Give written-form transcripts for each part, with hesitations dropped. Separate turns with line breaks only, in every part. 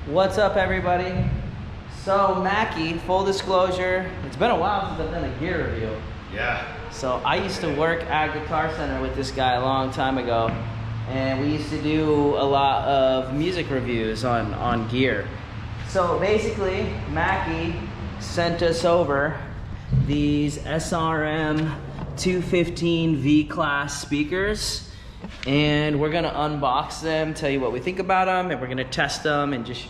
What's up, everybody? So Mackie, full disclosure, it's been a while since I've done a gear review.
Yeah.
So I used to work at Guitar Center with this guy a long time ago, and we used to do a lot of music reviews on gear. So basically, Mackie sent us over these SRM215 V-Class speakers, and we're gonna unbox them, tell you what we think about them, and we're gonna test them and just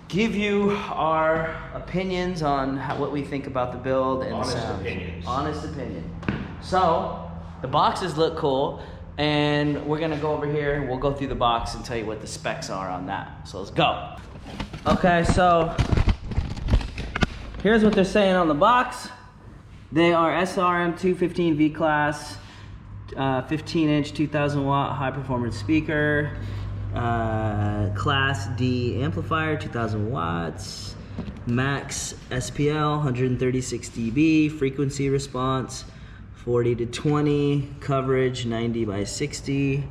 give you our opinions on what we think about the build and
Honest
sound.
opinions.
Honest opinion. So the boxes look cool, and we're gonna go over here. We'll go through the box and tell you what the specs are on that. So let's go. Okay, so here's what they're saying on the box. They are SRM215 V-Class, 15-inch, 2,000 watt high performance speaker, Class D amplifier, 2,000 watts, max SPL, 136 dB, frequency response, 40 to 20, coverage, 90 by 60.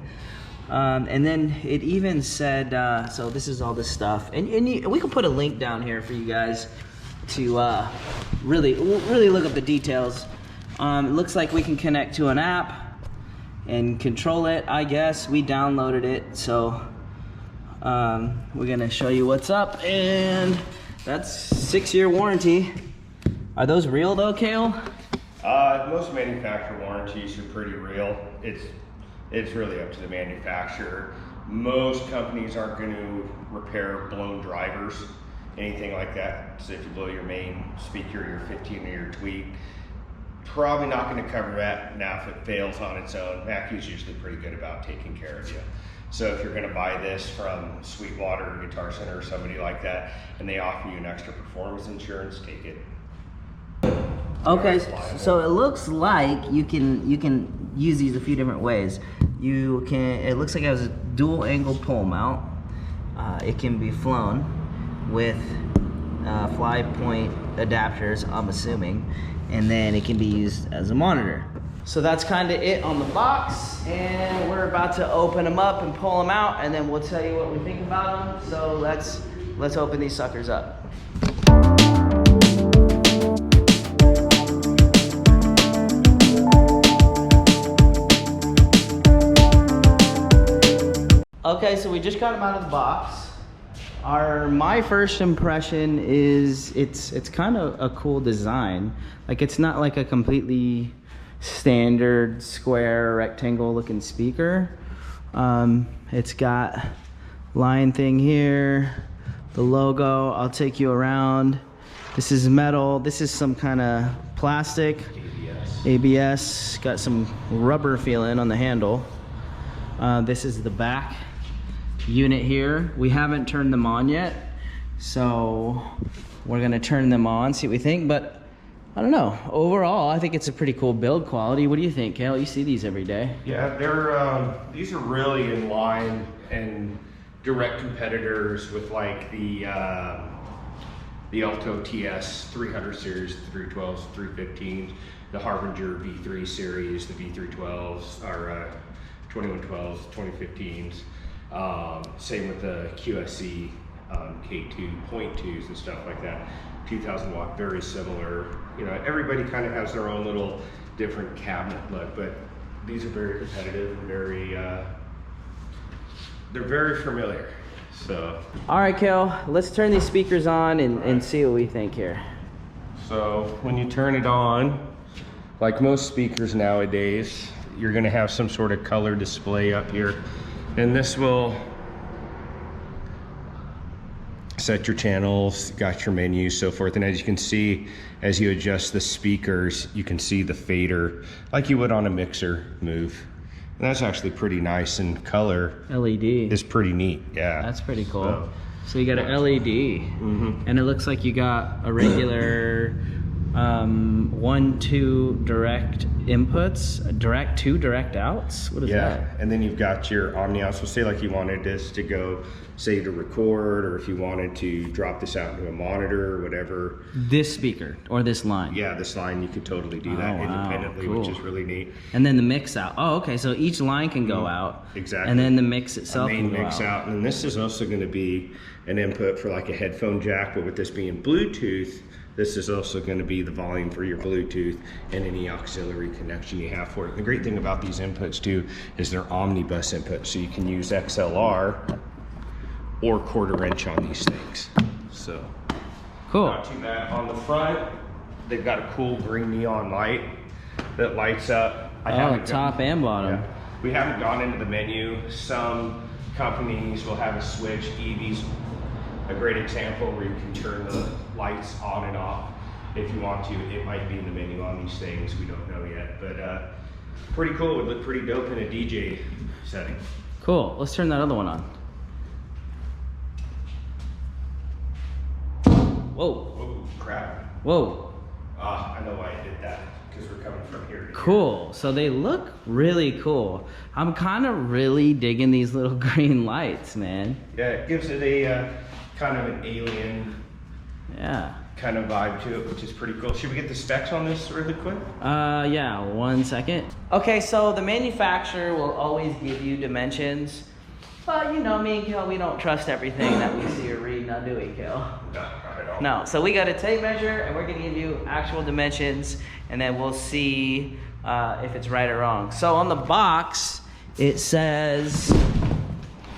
And then it even said, so this is all this stuff. And we can put a link down here for you guys to really look up the details. It looks like we can connect to an app and control it, I guess. We downloaded it, so we're gonna show you what's up, and that's 6-year warranty. Are those real though, Kale?
Most manufacturer warranties are pretty real. It's really up to the manufacturer. Most companies aren't going to repair blown drivers, anything like that. So if you blow your main speaker, your 15 or your tweak, probably not going to cover that. Now if it fails on its own, Mackie's usually pretty good about taking care of you. So if you're going to buy this from Sweetwater or Guitar Center or somebody like that, and they offer you an extra performance insurance, take it.
Okay, so it looks like you can use these a few different ways. You can. It looks like it has a dual angle pole mount. It can be flown with fly point adapters, I'm assuming, and then it can be used as a monitor. So that's kind of it on the box, and we're about to open them up and pull them out, and then we'll tell you what we think about them. So let's open these suckers up. Okay, so we just got them out of the box. My first impression is it's kind of a cool design. Like, it's not like a completely standard square rectangle looking speaker. It's got line thing here, the logo. I'll take you around. This is metal. This is some kind of plastic. ABS. Got some rubber feeling on the handle. This is the back unit here. We haven't turned them on yet, so we're gonna turn them on, see what we think. But I don't know, overall I think it's a pretty cool build quality. What do you think, Kale? You see these every day.
Yeah, these are really in line and direct competitors with like the Alto TS 300 series, 312s, 315s, the Harbinger V3 series, the V312s, or 2112s, 2015s. Same with the QSC K2.2s and stuff like that. 2,000 watt, very similar. You know, everybody kind of has their own little different cabinet look, but these are very competitive and they're very familiar. So. All
right, Kale, let's turn these speakers on and see what we think here.
So when you turn it on, like most speakers nowadays, you're gonna have some sort of color display up here. And this will set your channels, got your menus, so forth. And as you can see, as you adjust the speakers, you can see the fader like you would on a mixer move. And that's actually pretty nice, and color
LED
is pretty neat. Yeah,
that's pretty cool. So you got an LED, and it looks like you got a regular 1-2 direct inputs, direct 2 direct outs. What is that?
Yeah, and then you've got your omni out. So say like you wanted this to go, say to record, or if you wanted to drop this out into a monitor or whatever.
This speaker or this line?
Yeah, this line, you could totally do that independently,
cool.
Which is really neat.
And then the mix out. Oh, okay, so each line can go out.
Exactly.
And then the mix itself can go
mix out. And this is also going to be an input for like a headphone jack, but with this being Bluetooth, this is also going to be the volume for your Bluetooth and any auxiliary connection you have for it. The great thing about these inputs too is they're omnibus inputs, so you can use XLR or 1/4 inch on these things. So
cool.
Not too bad. On the front, they've got a cool green neon light that lights up.
Top and bottom.
Yeah. We haven't gone into the menu. Some companies will have a switch. Eevee's a great example where you can turn the lights on and off if you want to. It might be in the menu on these things. We don't know yet, but pretty cool. It would look pretty dope in a DJ setting.
Cool. Let's turn that other one on. Whoa.
Oh, crap.
Whoa.
I know why I did that, because we're coming from here to
Cool. So they look really cool. I'm kind of really digging these little green lights, man.
Yeah, it gives it a kind of an alien kind of vibe to it, which is pretty cool. Should we get the specs on this really quick?
Yeah, 1 second. Okay, so the manufacturer will always give you dimensions, but you know me and Kale, we don't trust everything that we see or read, now do we, Kale?
No, not at all.
No, so we got a tape measure and we're gonna give you actual dimensions and then we'll see if it's right or wrong. So on the box, it says,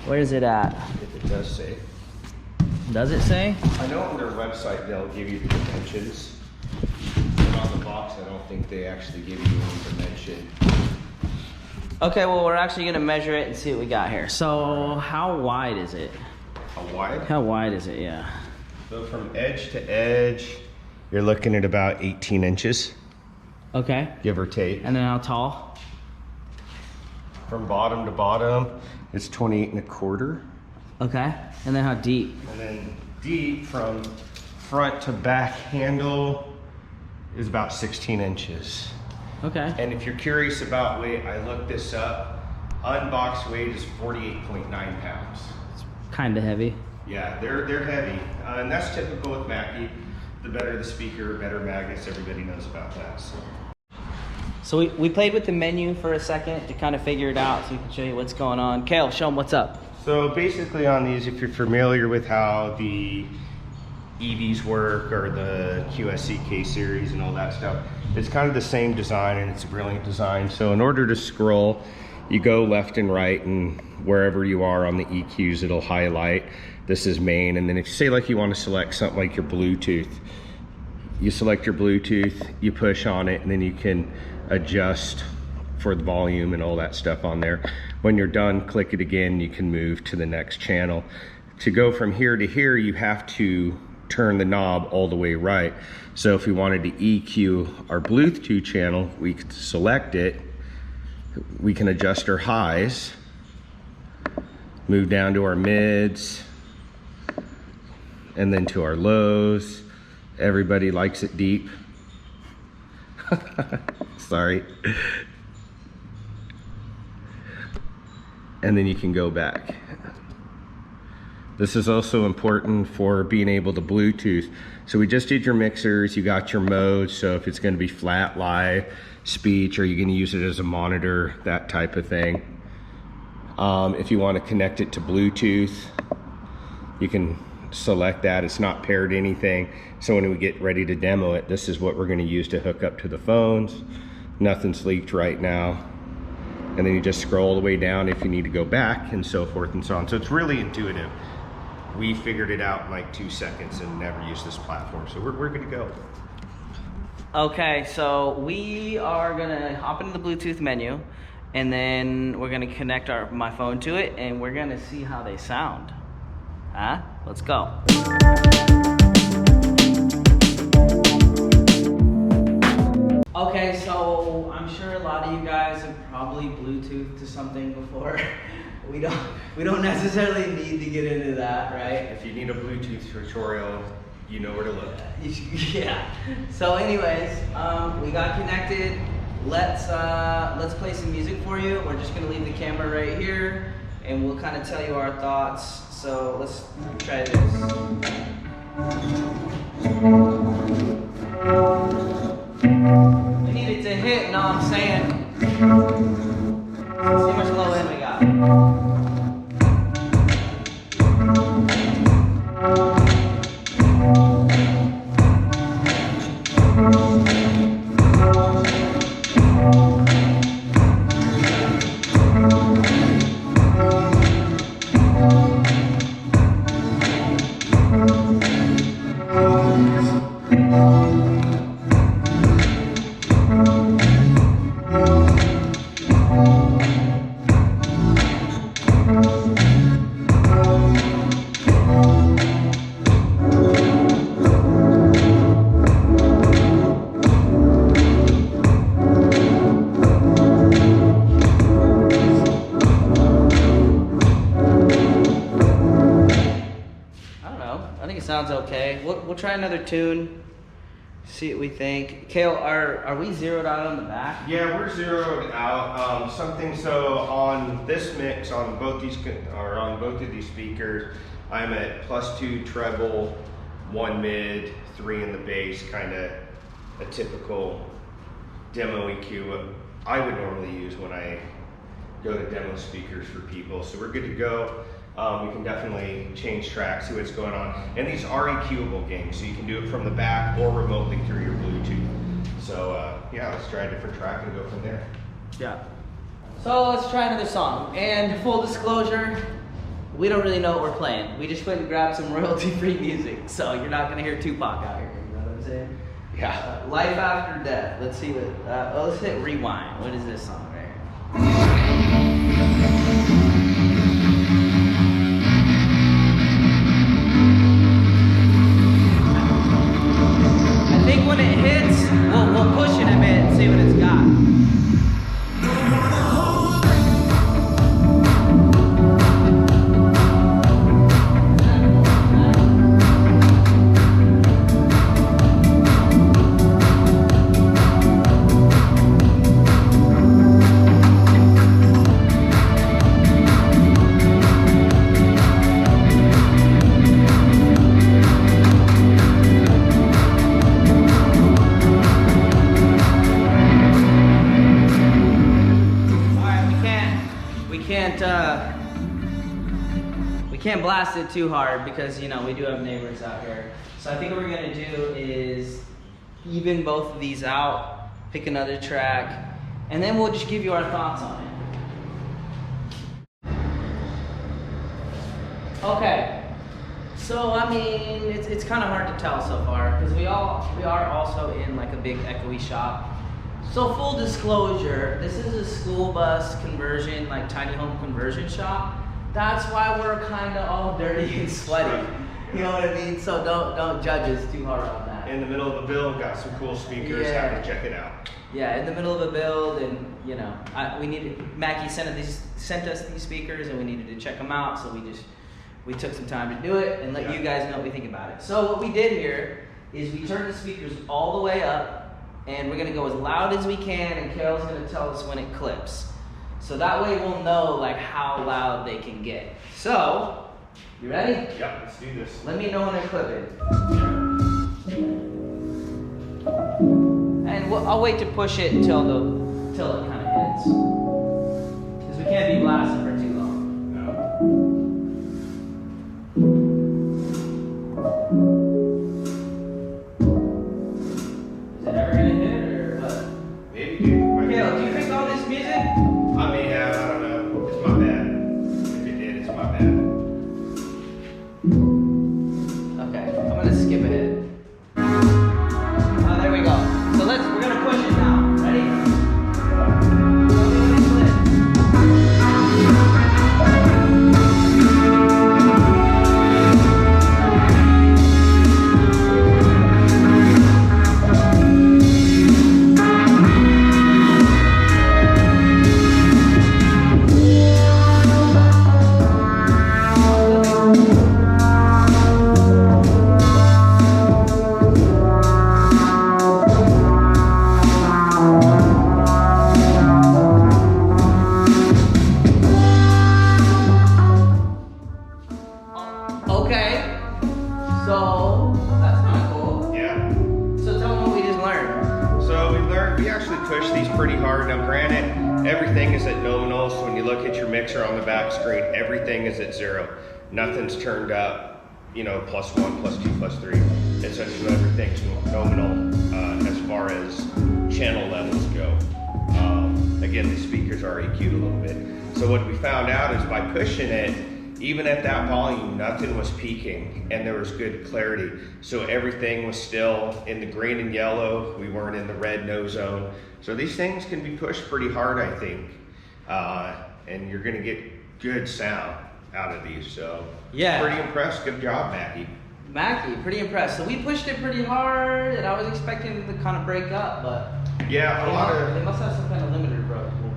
where is it at?
If it does say.
Does it say?
I know on their website they'll give you the dimensions. But on the box, I don't think they actually give you any dimension.
Okay, well, we're actually gonna measure it and see what we got here. So how wide is it?
How wide?
How wide is it, yeah.
So from edge to edge, you're looking at about 18 inches,
Okay.
give or take.
And then how tall?
From bottom to bottom, it's 28 1/4.
Okay. And then how deep?
And then deep from front to back handle is about 16 inches.
Okay.
And if you're curious about weight, I looked this up. Unboxed weight is 48.9 pounds.
Kind of heavy.
Yeah, they're heavy. And that's typical with Mackie. The better the speaker, better magnets, everybody knows about that.
So we played with the menu for a second to kind of figure it out so we can show you what's going on. Kale, show them what's up.
So basically on these, if you're familiar with how the Eevees work or the QSC series and all that stuff, it's kind of the same design and it's a brilliant design. So in order to scroll, you go left and right, and wherever you are on the EQs, it'll highlight. This is main, and then if you say like you want to select something like your Bluetooth, you select your Bluetooth, you push on it, and then you can adjust for the volume and all that stuff on there. When you're done, click it again, you can move to the next channel. To go from here to here, you have to turn the knob all the way right. So if we wanted to EQ our Bluetooth channel, we could select it. We can adjust our highs, move down to our mids, and then to our lows. Everybody likes it deep. Sorry. And then you can go back. This is also important for being able to Bluetooth. So we just did your mixers, you got your modes, so if it's gonna be flat, live, speech, or you're gonna use it as a monitor, that type of thing. If you wanna connect it to Bluetooth, you can select that. It's not paired to anything. So when we get ready to demo it, this is what we're gonna use to hook up to the phones. Nothing's leaked right now. And then you just scroll all the way down if you need to go back, and so forth and so on. So it's really intuitive. We figured it out in like 2 seconds and never used this platform. So we're good to go.
Okay, so we are gonna hop into the Bluetooth menu and then we're gonna connect my phone to it and we're gonna see how they sound. Huh? Let's go. Okay, so I'm sure a lot of you guys have probably Bluetoothed to something before. We don't necessarily need to get into that, right?
If you need a Bluetooth tutorial, you know where to look.
Yeah. So anyways, we got connected. Let's play some music for you. We're just gonna leave the camera right here and we'll kind of tell you our thoughts. So let's try this. We need it to hit, know what I'm saying? Let's see how much low end we got. I think it sounds okay. We'll try another tune. See what we think. Kale, are we zeroed out on the back?
Yeah, we're zeroed out. So on this mix, on both of these speakers, I'm at +2 treble, 1 mid, 3 in the bass, kind of a typical demo EQ I would normally use when I go to demo speakers for people. So we're good to go. We can definitely change tracks, see what's going on. And these are EQable games, so you can do it from the back or remotely through your Bluetooth. So yeah, let's try a different track and go from there.
Yeah. So let's try another song. And full disclosure, we don't really know what we're playing. We just went and grabbed some royalty-free music, so you're not gonna hear Tupac out here, you know what I'm saying?
Yeah.
Life After Death. Let's see what, let's hit rewind. What is this song right here? I think when it hits, we'll push it a bit and see what it's got. We can't blast it too hard because, you know, we do have neighbors out here. So I think what we're gonna do is even both of these out, pick another track, and then we'll just give you our thoughts on it. Okay, so I mean, it's kind of hard to tell so far because we are also in like a big echoey shop. So full disclosure, this is a school bus conversion, like tiny home conversion shop. That's why we're kind of all dirty and sweaty. You know what I mean? So don't judge us too hard on that.
In the middle of the build, got some cool speakers.
Yeah.
Have to check it out.
Yeah, in the middle of a build, and you know, Mackie sent us these speakers, and we needed to check them out. So we took some time to do it and let you guys know what we think about it. So what we did here is we turned the speakers all the way up. And we're gonna go as loud as we can, and Kale's gonna tell us when it clips. So that way we'll know like how loud they can get. So, you ready?
Yeah, let's do this.
Let me know when they're clipping. And I'll wait to push it until it kind of hits. Because we can't be blasting for too long.
No.
Is it ever gonna hit or what?
Maybe, dude.
Kale, do you pick all this music?
I may have, I don't know. It's my bad. If it did, it's my bad.
Okay, I'm gonna skip ahead. Oh, there we go. So we're gonna push it now. Ready? Okay, so that's kind of cool.
Yeah.
So tell them what we just learned.
So we actually push these pretty hard. Now granted, everything is at nominal, so when you look at your mixer on the back screen, everything is at 0. Nothing's turned up, you know, +1, +2, +3. It's just everything's nominal as far as channel levels go. Again, the speakers are EQ'd a little bit. So what we found out is by pushing it, even at that volume, nothing was peaking and there was good clarity. So everything was still in the green and yellow. We weren't in the red no zone. So these things can be pushed pretty hard, I think. And you're gonna get good sound out of these. So
Yeah.
pretty impressed. Good job, Mackie.
Mackie, pretty impressed. So we pushed it pretty hard, and I was expecting it to kind of break up, but
Yeah, a lot of
they must have some kind of limiter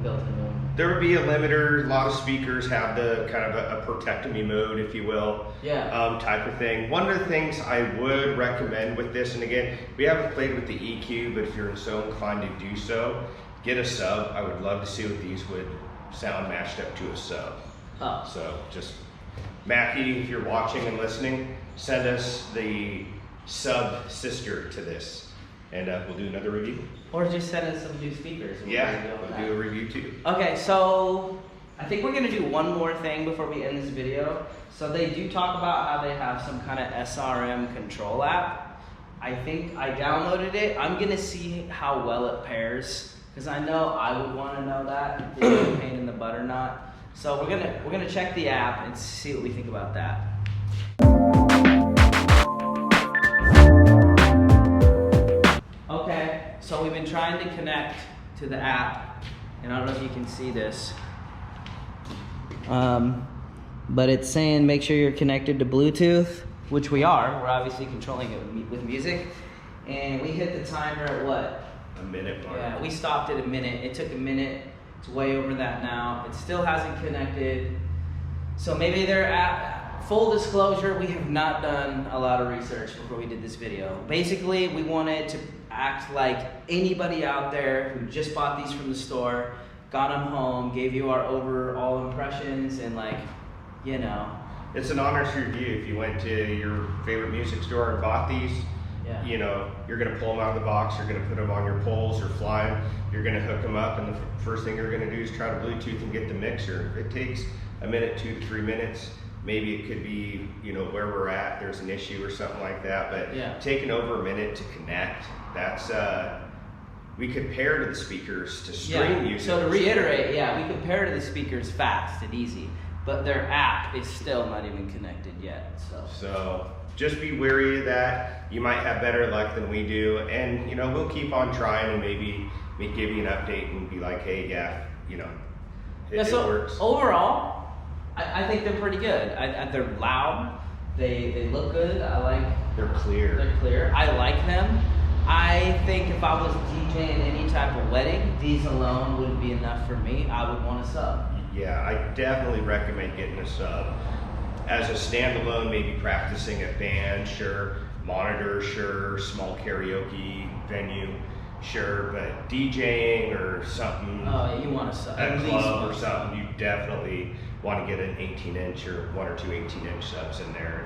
built into them.
There would be a limiter. A lot of speakers have the kind of a protectomy mode, if you will, type of thing. One of the things I would recommend with this, and again, we haven't played with the EQ, but if you're so inclined to do so, get a sub. I would love to see what these would sound matched up to a sub. So just, Mackie, if you're watching and listening, send us the sub sister to this. And we'll do another review.
Or just send us some new speakers.
We'll do a review too.
Okay, so I think we're gonna do one more thing before we end this video. So they do talk about how they have some kind of SRM control app. I think I downloaded it. I'm gonna see how well it pairs, because I know I would want to know that if it's a pain in the butt or not. So we're gonna check the app and see what we think about that. Okay, so we've been trying to connect to the app, and I don't know if you can see this, but it's saying make sure you're connected to Bluetooth, which we are. We're obviously controlling it with music, and we hit the timer at what?
A minute mark.
Yeah, we stopped at a minute. It took a minute. It's way over that now. It still hasn't connected. So maybe they're at, full disclosure, we have not done a lot of research before we did this video. Basically, we wanted to act like anybody out there who just bought these from the store, got them home, gave you our overall impressions, and like, you know.
It's an honest review. If you went to your favorite music store and bought these, you know, you're gonna pull them out of the box, you're gonna put them on your poles or fly them, you're gonna hook them up, and the first thing you're gonna do is try to Bluetooth and get the mixer. If it takes a minute, 2 to 3 minutes, maybe it could be, you know, where we're at, there's an issue or something like that, but taking over a minute to connect, that's, we could pair to the speakers to stream music.
So to reiterate, we could pair to the speakers fast and easy, but their app is still not even connected yet,
So just be wary of that. You might have better luck than we do, and you know, we'll keep on trying, and maybe we give you an update and be like, hey, you know, it works.
Overall, I think they're pretty good. They're loud. They look good.
They're clear.
I like them. I think if I was DJing any type of wedding, these alone wouldn't be enough for me. I would want a sub.
Yeah, I definitely recommend getting a sub. As a standalone, maybe practicing at band, sure. Monitor, sure. Small karaoke venue, sure. But DJing or something.
Oh, you want a sub.
A club or something, you definitely want to get an 18-inch or 1 or 2 18-inch subs in there.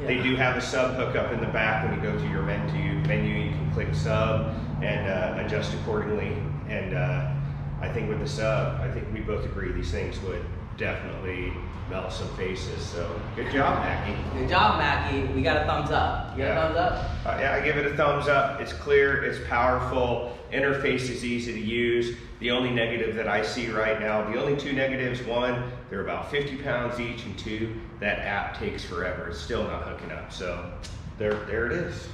They do have a sub hookup in the back. When you go to your menu, you can click sub and adjust accordingly. And I think with the sub, I think we both agree these things would definitely melt some faces. So good job, Mackie.
Good job, Mackie. We got a thumbs up. You got a thumbs up?
Yeah, I give it a thumbs up. It's clear, it's powerful, interface is easy to use. The only negative that I see right now, the only 2 negatives, 1, they're about 50 pounds each, and 2, that app takes forever. It's still not hooking up. So there it is.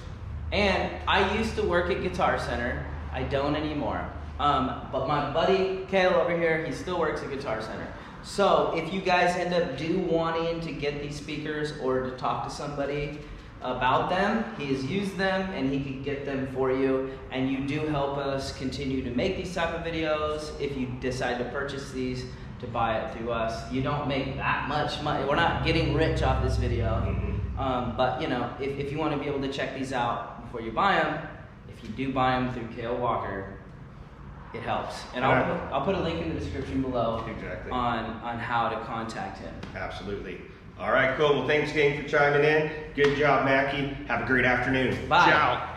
And I used to work at Guitar Center. I don't anymore. But my buddy Kale over here, he still works at Guitar Center. So if you guys end up wanting to get these speakers or to talk to somebody about them, he has used them and he can get them for you. And you do help us continue to make these type of videos. If you decide to purchase these, to buy it through us, you don't make that much money. We're not getting rich off this video. But you know, if you want to be able to check these out before you buy them, if you do buy them through Kale Walker, it helps. And I'll put a link in the description below on how to contact him.
Absolutely. All right, cool. Well, thanks again for chiming in. Good job, Mackie. Have a great afternoon.
Bye.
Ciao.